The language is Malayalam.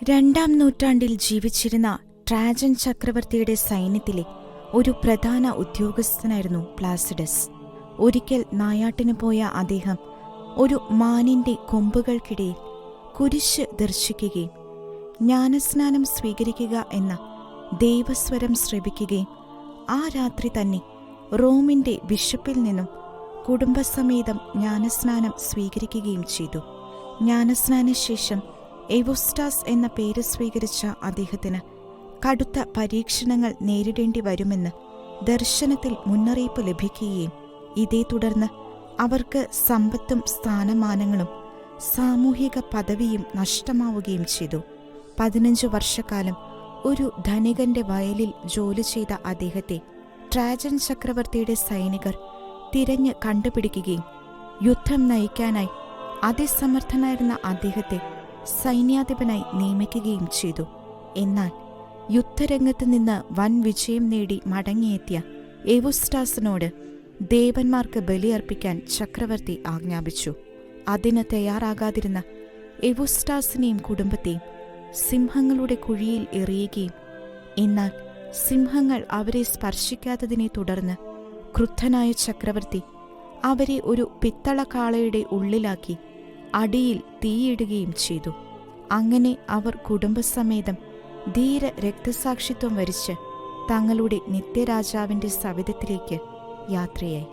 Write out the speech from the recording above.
രണ്ടാം നൂറ്റാണ്ടിൽ ജീവിച്ചിരുന്ന ട്രാജൻ ചക്രവർത്തിയുടെ സൈന്യത്തിലെ ഒരു പ്രധാന ഉദ്യോഗസ്ഥനായിരുന്നു പ്ലാസിഡസ്. ഒരിക്കൽ നായാട്ടിനു പോയ അദ്ദേഹം ഒരു മാനിന്റെ കൊമ്പുകൾക്കിടയിൽ കുരിശ് ദർശിക്കുകയും ജ്ഞാനസ്നാനം സ്വീകരിക്കുക എന്ന ദൈവസ്വരം ശ്രവിക്കുകയും ആ രാത്രി തന്നെ റോമിന്റെ ബിഷപ്പിൽ നിന്നും കുടുംബസമേതം ജ്ഞാനസ്നാനം സ്വീകരിക്കുകയും ചെയ്തു. ജ്ഞാനസ്നാനശേഷം എവുസ്റ്റാസ് എന്ന പേര് സ്വീകരിച്ച അദ്ദേഹത്തിന് കടുത്ത പരീക്ഷണങ്ങൾ നേരിടേണ്ടി വരുമെന്ന് ദർശനത്തിൽ മുന്നറിയിപ്പ് ലഭിക്കുകയും ഇതേ തുടർന്ന് അവർക്ക് സമ്പത്തും സ്ഥാനമാനങ്ങളും സാമൂഹിക പദവിയും നഷ്ടമാവുകയും ചെയ്തു. 15 വർഷക്കാലം ഒരു ധനികന്റെ വയലിൽ ജോലി ചെയ്ത അദ്ദേഹത്തെ ട്രാജൻ ചക്രവർത്തിയുടെ സൈനികർ തിരഞ്ഞ് കണ്ടുപിടിക്കുകയും യുദ്ധം നയിക്കാനായി അതിസമർത്ഥനായിരുന്ന അദ്ദേഹത്തെ സൈന്യാധിപനായി നിയമിക്കുകയും ചെയ്തു. എന്നാൽ യുദ്ധരംഗത്ത് നിന്ന് വൻ വിജയം നേടി മടങ്ങിയെത്തിയ എവുസ്റ്റാസിനോട് ദേവന്മാർക്ക് ബലിയർപ്പിക്കാൻ ചക്രവർത്തി ആജ്ഞാപിച്ചു. അതിന് തയ്യാറാകാതിരുന്ന എവുസ്റ്റാസിനെയും കുടുംബത്തെയും സിംഹങ്ങളുടെ കുഴിയിൽ എറിയുകയും എന്നാൽ സിംഹങ്ങൾ അവരെ സ്പർശിക്കാത്തതിനെ തുടർന്ന് ക്രുദ്ധനായ ചക്രവർത്തി അവരെ ഒരു പിത്തളക്കാളയുടെ ഉള്ളിലാക്കി അടിയിൽ തീയിടുകയും ചെയ്തു. അങ്ങനെ അവർ കുടുംബസമേതം ധീര രക്തസാക്ഷിത്വം വരിച്ച് തങ്ങളുടെ നിത്യരാജാവിന്റെ സവിധത്തിലേക്ക് യാത്രയായി.